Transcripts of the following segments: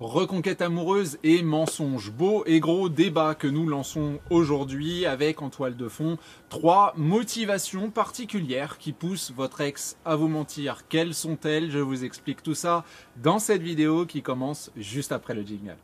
Reconquête amoureuse et mensonge. Beau et gros débat que nous lançons aujourd'hui avec en toile de fond 3 motivations particulières qui poussent votre ex à vous mentir. Quelles sont-elles? Je vous explique tout ça dans cette vidéo qui commence juste après le jingle.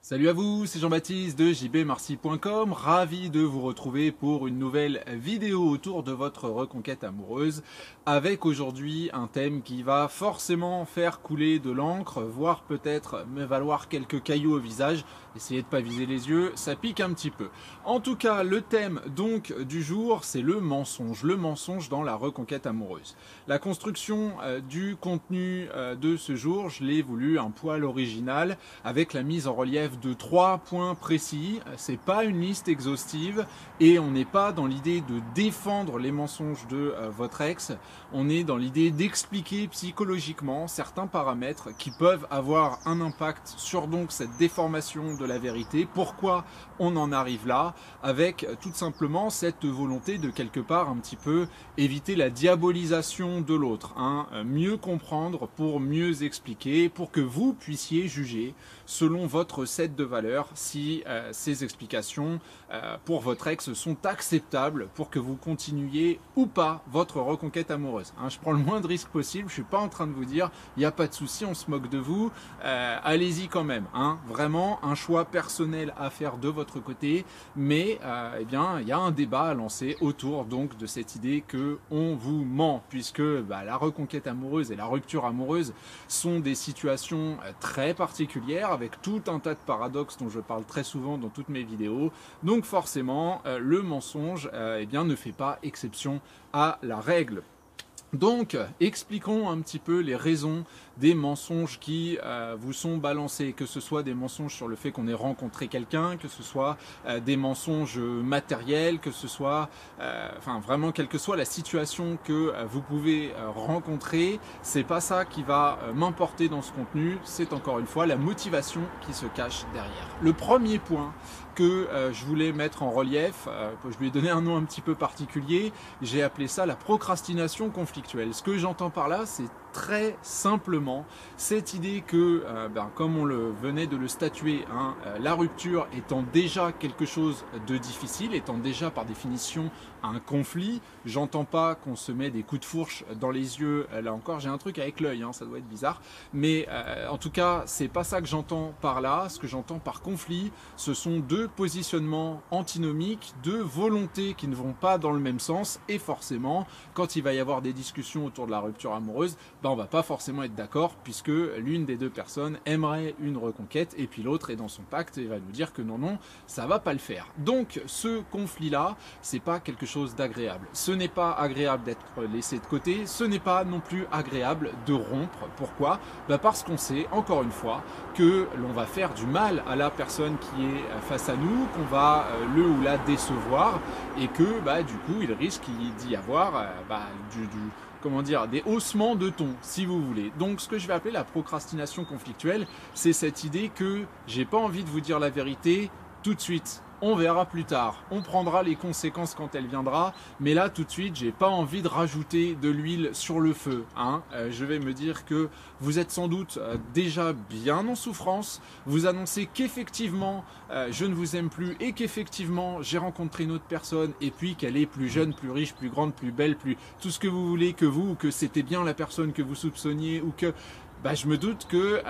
Salut à vous, c'est Jean-Baptiste de jbmarcy.com, ravi de vous retrouver pour une nouvelle vidéo autour de votre reconquête amoureuse avec aujourd'hui un thème qui va forcément faire couler de l'encre, voire peut-être me valoir quelques cailloux au visage. Essayez de ne pas viser les yeux, ça pique un petit peu. En tout cas, le thème donc du jour, c'est le mensonge dans la reconquête amoureuse. La construction du contenu de ce jour, je l'ai voulu un poil original avec la mise en relief de 3 points précis. C'est pas une liste exhaustive et on n'est pas dans l'idée de défendre les mensonges de votre ex. On est dans l'idée d'expliquer psychologiquement certains paramètres qui peuvent avoir un impact sur donc cette déformation de la vérité. Pourquoi on en arrive là, avec tout simplement cette volonté de quelque part un petit peu éviter la diabolisation de l'autre, mieux comprendre pour mieux expliquer, pour que vous puissiez juger selon votre set de valeurs si ces explications pour votre ex sont acceptables pour que vous continuiez ou pas votre reconquête amoureuse. Je prends le moins de risques possible, je suis pas en train de vous dire il n'y a pas de souci, on se moque de vous, allez-y quand même. Vraiment un choix personnel à faire de votre côté, mais eh bien il y a un débat à lancer autour donc de cette idée que on vous ment, puisque la reconquête amoureuse et la rupture amoureuse sont des situations très particulières avec tout un tas de paradoxes dont je parle très souvent dans toutes mes vidéos. Donc forcément le mensonge eh bien, ne fait pas exception à la règle. Donc, expliquons un petit peu les raisons des mensonges qui vous sont balancés, que ce soit des mensonges sur le fait qu'on ait rencontré quelqu'un, que ce soit des mensonges matériels, que ce soit, enfin vraiment quelle que soit la situation que vous pouvez rencontrer, c'est pas ça qui va m'importer dans ce contenu, c'est encore une fois la motivation qui se cache derrière. Le premier point que je voulais mettre en relief, je lui ai donné un nom un petit peu particulier, j'ai appelé ça la procrastination conflictuelle. Ce que j'entends par là, c'est très simplement cette idée que, comme on venait de le statuer, la rupture étant déjà quelque chose de difficile, étant déjà par définition un conflit, j'entends pas qu'on se met des coups de fourche dans les yeux, là encore j'ai un truc avec l'œil, ça doit être bizarre, mais en tout cas c'est pas ça que j'entends par là. Ce que j'entends par conflit, ce sont deux positionnements antinomiques, deux volontés qui ne vont pas dans le même sens, et forcément quand il va y avoir des discussions autour de la rupture amoureuse, on va pas forcément être d'accord, puisque l'une des deux personnes aimerait une reconquête et puis l'autre est dans son pacte et va nous dire que non, ça va pas le faire. Donc ce conflit là, c'est pas quelque chose d'agréable. Ce n'est pas agréable d'être laissé de côté, ce n'est pas non plus agréable de rompre. Pourquoi? Parce qu'on sait encore une fois que l'on va faire du mal à la personne qui est face à nous, qu'on va le ou la décevoir, et que du coup il risque d'y avoir des haussements de ton, si vous voulez. Donc ce que je vais appeler la procrastination conflictuelle, c'est cette idée que j'ai pas envie de vous dire la vérité tout de suite. On verra plus tard, on prendra les conséquences quand elle viendra, mais là tout de suite j'ai pas envie de rajouter de l'huile sur le feu. Je vais me dire que vous êtes sans doute déjà bien en souffrance, vous annoncez qu'effectivement je ne vous aime plus et qu'effectivement j'ai rencontré une autre personne et puis qu'elle est plus jeune, plus riche, plus grande, plus belle, plus tout ce que vous voulez que vous, ou que c'était bien la personne que vous soupçonniez, ou que je me doute que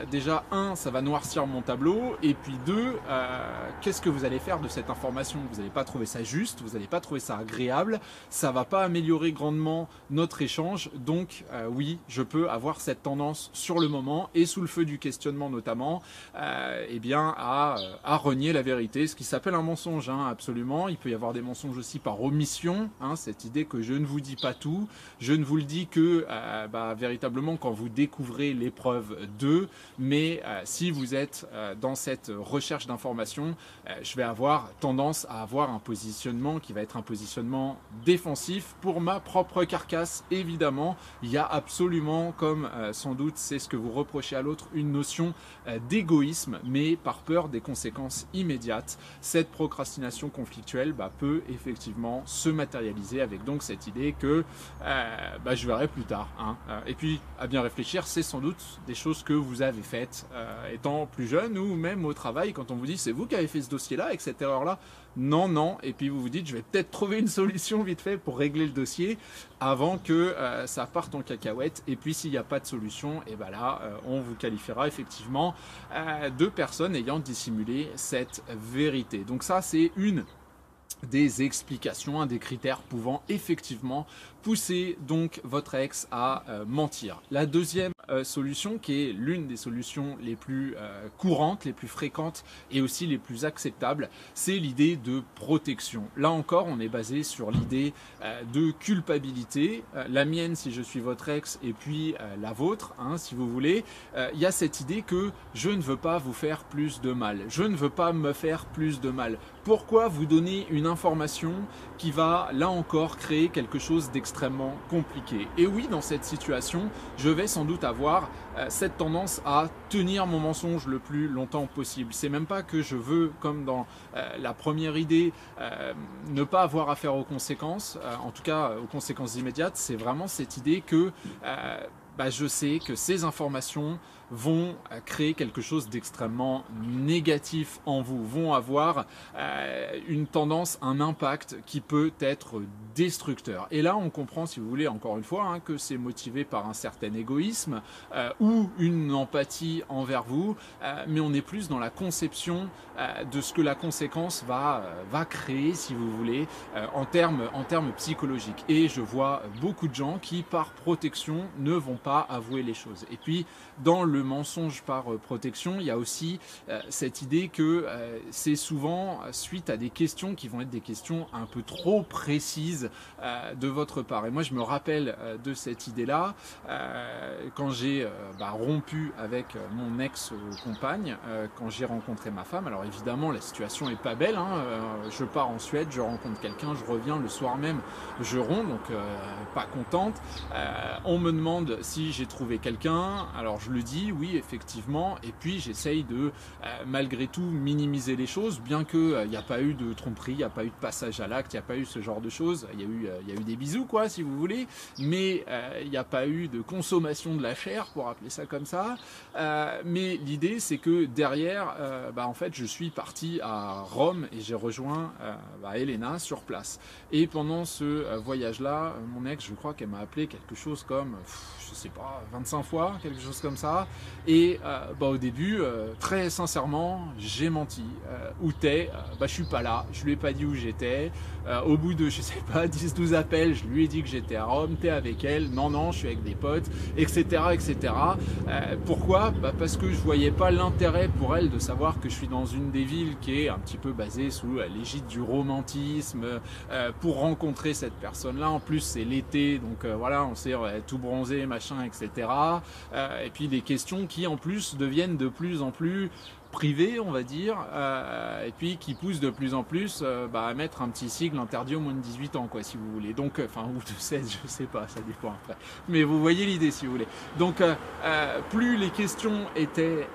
déjà, ça va noircir mon tableau, et puis 2, qu'est-ce que vous allez faire de cette information? Vous n'allez pas trouver ça juste, vous n'allez pas trouver ça agréable, ça va pas améliorer grandement notre échange, donc oui, je peux avoir cette tendance sur le moment, et sous le feu du questionnement notamment, à renier la vérité, ce qui s'appelle un mensonge, absolument. Il peut y avoir des mensonges aussi par omission, cette idée que je ne vous dis pas tout, je ne vous le dis que véritablement quand vous découvrez délivré l'épreuve 2, mais si vous êtes dans cette recherche d'informations, je vais avoir tendance à avoir un positionnement qui va être un positionnement défensif pour ma propre carcasse. Évidemment, il y a absolument, comme sans doute c'est ce que vous reprochez à l'autre, une notion d'égoïsme, mais par peur des conséquences immédiates, cette procrastination conflictuelle peut effectivement se matérialiser avec donc cette idée que je verrai plus tard. Et puis, à bien réfléchir, c'est sans doute des choses que vous avez faites étant plus jeune ou même au travail, quand on vous dit c'est vous qui avez fait ce dossier-là avec cette erreur-là. Non, et puis vous vous dites je vais peut-être trouver une solution vite fait pour régler le dossier avant que ça parte en cacahuète. Et puis s'il n'y a pas de solution, et là on vous qualifiera effectivement de personnes ayant dissimulé cette vérité. Donc ça c'est une des explications, un des critères pouvant effectivement pousser donc votre ex à mentir. La deuxième solution, qui est l'une des solutions les plus courantes, les plus fréquentes et aussi les plus acceptables, c'est l'idée de protection. Là encore, on est basé sur l'idée de culpabilité. La mienne si je suis votre ex et puis la vôtre, si vous voulez. Il y a cette idée que je ne veux pas vous faire plus de mal. Je ne veux pas me faire plus de mal. Pourquoi vous donner une information qui va, là encore, créer quelque chose d'extrêmement compliqué? Et oui, dans cette situation, je vais sans doute avoir cette tendance à tenir mon mensonge le plus longtemps possible. C'est même pas que je veux, comme dans la première idée, ne pas avoir affaire aux conséquences, en tout cas aux conséquences immédiates, c'est vraiment cette idée que je sais que ces informations vont créer quelque chose d'extrêmement négatif en vous, vont avoir une tendance, un impact qui peut être destructeur. Et là, on comprend, si vous voulez, encore une fois, que c'est motivé par un certain égoïsme ou une empathie envers vous, mais on est plus dans la conception de ce que la conséquence va créer, si vous voulez, en termes psychologiques. Et je vois beaucoup de gens qui, par protection, ne vont pas avouer les choses. Et puis, dans le mensonge par protection, il y a aussi cette idée que c'est souvent suite à des questions qui vont être des questions un peu trop précises de votre part. Et moi, je me rappelle de cette idée-là quand j'ai rompu avec mon ex-compagne, quand j'ai rencontré ma femme. Alors évidemment, la situation est pas belle. Je pars en Suède, je rencontre quelqu'un, je reviens le soir même, je romps, donc pas contente. On me demande si j'ai trouvé quelqu'un. Alors je le dis, oui, effectivement, et puis j'essaye de malgré tout minimiser les choses, bien qu'il n'y a pas eu de tromperie, il n'y a pas eu de passage à l'acte, il n'y a pas eu ce genre de choses. Il y a eu des bisous, quoi, si vous voulez, mais il n'y a pas eu de consommation de la chair, pour appeler ça comme ça. Mais l'idée, c'est que derrière, en fait, je suis parti à Rome et j'ai rejoint Elena sur place. Et pendant ce voyage-là, mon ex, je crois qu'elle m'a appelé quelque chose comme, je sais pas, 25 fois, quelque chose comme ça. Et au début, très sincèrement, j'ai menti. Où t'es? Je suis pas là. Je lui ai pas dit où j'étais. Au bout de, je sais pas, 10-12 appels, je lui ai dit que j'étais à Rome. T'es avec elle? Non, je suis avec des potes, etc., etc. Pourquoi? Parce que je voyais pas l'intérêt pour elle de savoir que je suis dans une des villes qui est un petit peu basée sous l'égide du romantisme, pour rencontrer cette personne-là. En plus, c'est l'été, donc voilà, on s'est tout bronzé, machin, etc. Et puis des questions qui en plus deviennent de plus en plus privées, on va dire, et puis qui poussent de plus en plus à mettre un petit sigle interdit aux moins de 18 ans, quoi, si vous voulez. Donc, ou de 16, je sais pas, ça dépend après. Mais vous voyez l'idée, si vous voulez. Donc, plus les questions étaient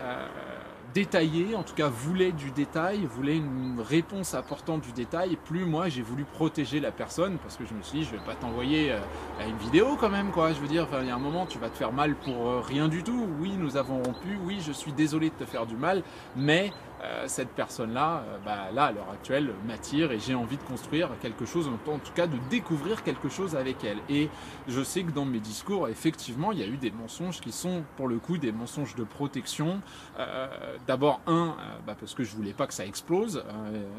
détaillé, en tout cas voulait du détail, voulait une réponse apportant du détail, plus moi j'ai voulu protéger la personne, parce que je me suis dit je vais pas t'envoyer une vidéo quand même, quoi, je veux dire, il y a un moment tu vas te faire mal pour rien du tout. Oui, nous avons rompu, oui, je suis désolé de te faire du mal, mais cette personne-là, là à l'heure actuelle m'attire et j'ai envie de construire quelque chose, en tout cas de découvrir quelque chose avec elle. Et je sais que dans mes discours, effectivement, il y a eu des mensonges qui sont pour le coup des mensonges de protection. D'abord parce que je voulais pas que ça explose,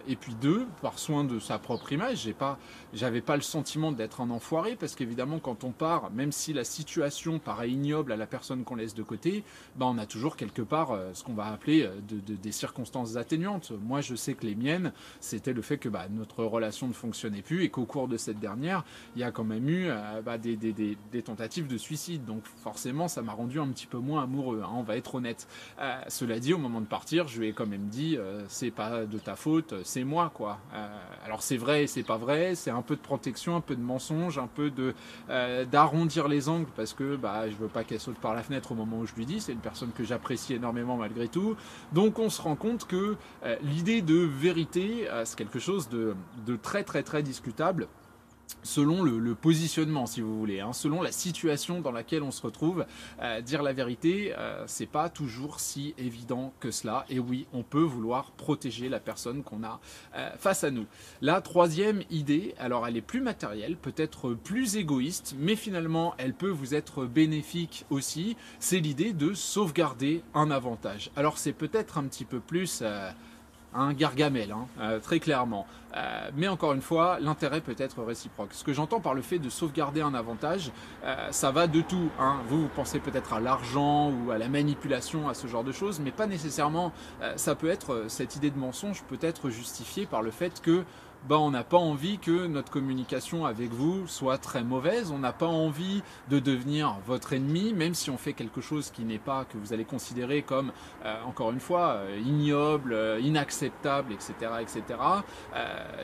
et puis deux, par soin de sa propre image. J'avais pas le sentiment d'être un enfoiré, parce qu'évidemment quand on part, même si la situation paraît ignoble à la personne qu'on laisse de côté, on a toujours quelque part ce qu'on va appeler des circonstances circonstances atténuantes. Moi, je sais que les miennes, c'était le fait que notre relation ne fonctionnait plus et qu'au cours de cette dernière, il y a quand même eu des tentatives de suicide. Donc forcément, ça m'a rendu un petit peu moins amoureux, hein, on va être honnête. Cela dit, au moment de partir, je lui ai quand même dit c'est pas de ta faute, c'est moi, quoi. Alors c'est vrai et c'est pas vrai, c'est un peu de protection, un peu de mensonge, un peu d'arrondir les angles parce que je veux pas qu'elle saute par la fenêtre au moment où je lui dis. C'est une personne que j'apprécie énormément malgré tout. Donc on se rend compte que l'idée de vérité, c'est quelque chose de très très très discutable. Selon le positionnement, si vous voulez, hein, selon la situation dans laquelle on se retrouve, dire la vérité, c'est pas toujours si évident que cela. Et oui, on peut vouloir protéger la personne qu'on a face à nous. La troisième idée, alors elle est plus matérielle, peut-être plus égoïste, mais finalement elle peut vous être bénéfique aussi. C'est l'idée de sauvegarder un avantage. Alors c'est peut-être un petit peu plus un Gargamel, hein, très clairement. Mais encore une fois, l'intérêt peut être réciproque. Ce que j'entends par le fait de sauvegarder un avantage, ça va de tout, hein. Vous pensez peut-être à l'argent ou à la manipulation, à ce genre de choses, mais pas nécessairement. Ça peut être, cette idée de mensonge peut être justifiée par le fait que on n'a pas envie que notre communication avec vous soit très mauvaise, on n'a pas envie de devenir votre ennemi, même si on fait quelque chose qui n'est pas, que vous allez considérer comme, encore une fois, ignoble, inacceptable, etc. etc.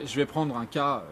Je vais prendre un cas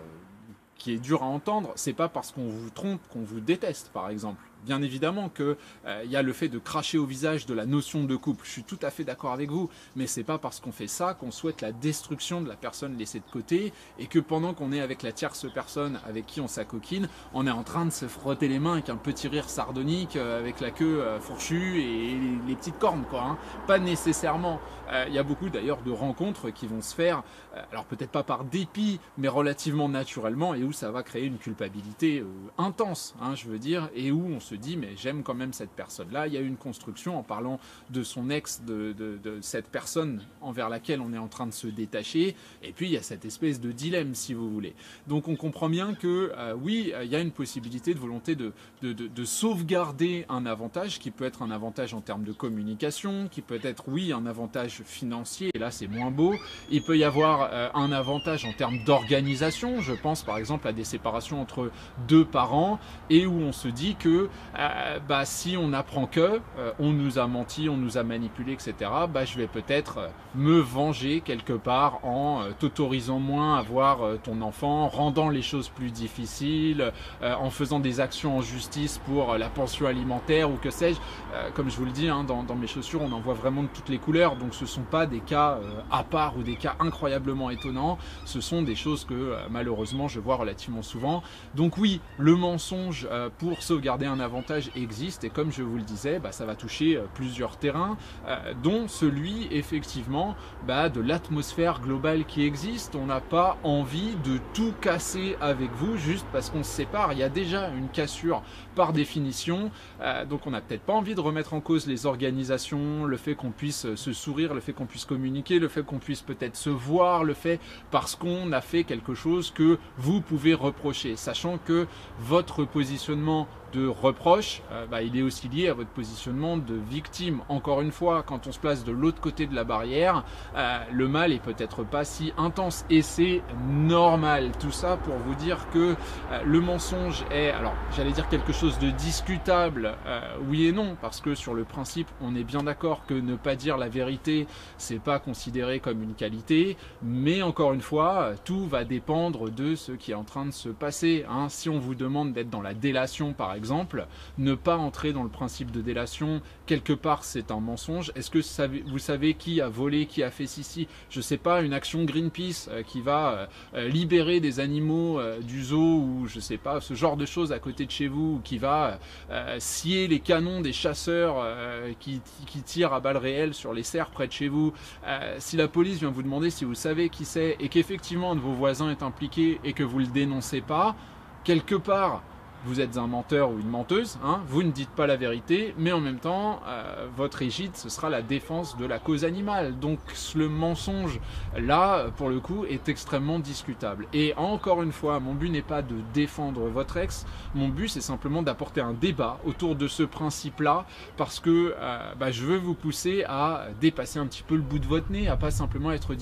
qui est dur à entendre, c'est pas parce qu'on vous trompe qu'on vous déteste, par exemple. Bien évidemment que y a le fait de cracher au visage de la notion de couple. Je suis tout à fait d'accord avec vous, mais c'est pas parce qu'on fait ça qu'on souhaite la destruction de la personne laissée de côté et que pendant qu'on est avec la tierce personne avec qui on s'acoquine, on est en train de se frotter les mains avec un petit rire sardonique, avec la queue fourchue et les petites cornes, quoi. Hein. Pas nécessairement. Il y a beaucoup d'ailleurs de rencontres qui vont se faire, alors peut-être pas par dépit, mais relativement naturellement, et où ça va créer une culpabilité intense, hein, je veux dire, et où on se dit mais j'aime quand même cette personne-là. Il y a eu une construction en parlant de son ex, de cette personne envers laquelle on est en train de se détacher, et puis il y a cette espèce de dilemme, si vous voulez. Donc on comprend bien que oui, il y a une possibilité de volonté de sauvegarder un avantage qui peut être un avantage en termes de communication, qui peut être oui un avantage financier, et là c'est moins beau. Il peut y avoir un avantage en termes d'organisation, je pense par exemple à des séparations entre deux parents, et où on se dit que si on apprend que on nous a menti, on nous a manipulé, etc., je vais peut-être me venger quelque part en t'autorisant moins à voir ton enfant, rendant les choses plus difficiles, en faisant des actions en justice pour la pension alimentaire ou que sais-je. Comme je vous le dis, hein, dans mes chaussures, on en voit vraiment de toutes les couleurs, donc ce ne sont pas des cas à part ou des cas incroyablement étonnants, ce sont des choses que malheureusement je vois relativement souvent. Donc oui, le mensonge pour sauvegarder un avantage existe, et comme je vous le disais, ça va toucher plusieurs terrains, dont celui effectivement de l'atmosphère globale qui existe. On n'a pas envie de tout casser avec vous juste parce qu'on se sépare. Il y a déjà une cassure par définition, donc on n'a peut-être pas envie de remettre en cause les organisations, le fait qu'on puisse se sourire, le fait qu'on puisse communiquer, le fait qu'on puisse peut-être se voir, le fait parce qu'on a fait quelque chose que vous pouvez reprocher, sachant que votre positionnement de reproche, il est aussi lié à votre positionnement de victime. Encore une fois, quand on se place de l'autre côté de la barrière, le mal est peut-être pas si intense, et c'est normal. Tout ça pour vous dire que le mensonge est, alors j'allais dire quelque chose de discutable, oui et non, parce que sur le principe, on est bien d'accord que ne pas dire la vérité, c'est pas considéré comme une qualité, mais encore une fois, tout va dépendre de ce qui est en train de se passer, hein. Si on vous demande d'être dans la délation, par exemple, ne pas entrer dans le principe de délation, quelque part c'est un mensonge. Est-ce que vous savez qui a volé, qui a fait ceci? Je sais pas, une action Greenpeace qui va libérer des animaux du zoo, ou je sais pas, ce genre de choses à côté de chez vous, ou qui va scier les canons des chasseurs qui tirent à balles réelles sur les cerfs près de chez vous. Si la police vient vous demander si vous savez qui c'est, et qu'effectivement un de vos voisins est impliqué et que vous le dénoncez pas, quelque part vous êtes un menteur ou une menteuse, hein, vous ne dites pas la vérité, mais en même temps, votre égide, ce sera la défense de la cause animale. Donc le mensonge, là, pour le coup, est extrêmement discutable. Et encore une fois, mon but n'est pas de défendre votre ex, mon but c'est simplement d'apporter un débat autour de ce principe-là, parce que je veux vous pousser à dépasser un petit peu le bout de votre nez, à pas simplement être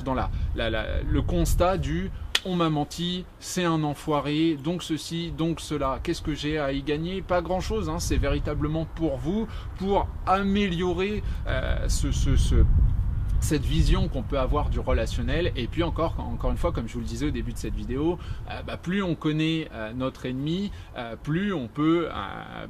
dans le constat du on m'a menti, c'est un enfoiré, donc ceci, donc cela. Qu'est-ce que j'ai à y gagner? Pas grand-chose, hein. C'est véritablement pour vous, pour améliorer cette vision qu'on peut avoir du relationnel. Et puis encore une fois, comme je vous le disais au début de cette vidéo, plus on connaît notre ennemi, plus on peut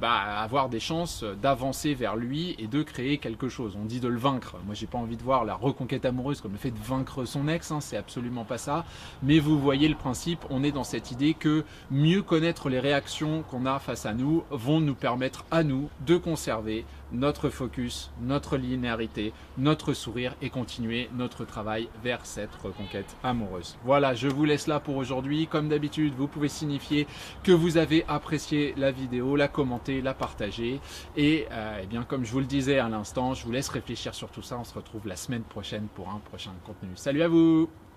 avoir des chances d'avancer vers lui et de créer quelque chose. On dit de le vaincre. Moi, j'ai pas envie de voir la reconquête amoureuse comme le fait de vaincre son ex, hein, c'est absolument pas ça. Mais vous voyez le principe, on est dans cette idée que mieux connaître les réactions qu'on a face à nous vont nous permettre à nous de conserver notre focus, notre linéarité, notre sourire et continuer notre travail vers cette reconquête amoureuse. Voilà, je vous laisse là pour aujourd'hui. Comme d'habitude, vous pouvez signifier que vous avez apprécié la vidéo, la commenter, la partager. Et bien, comme je vous le disais à l'instant, je vous laisse réfléchir sur tout ça. On se retrouve la semaine prochaine pour un prochain contenu. Salut à vous!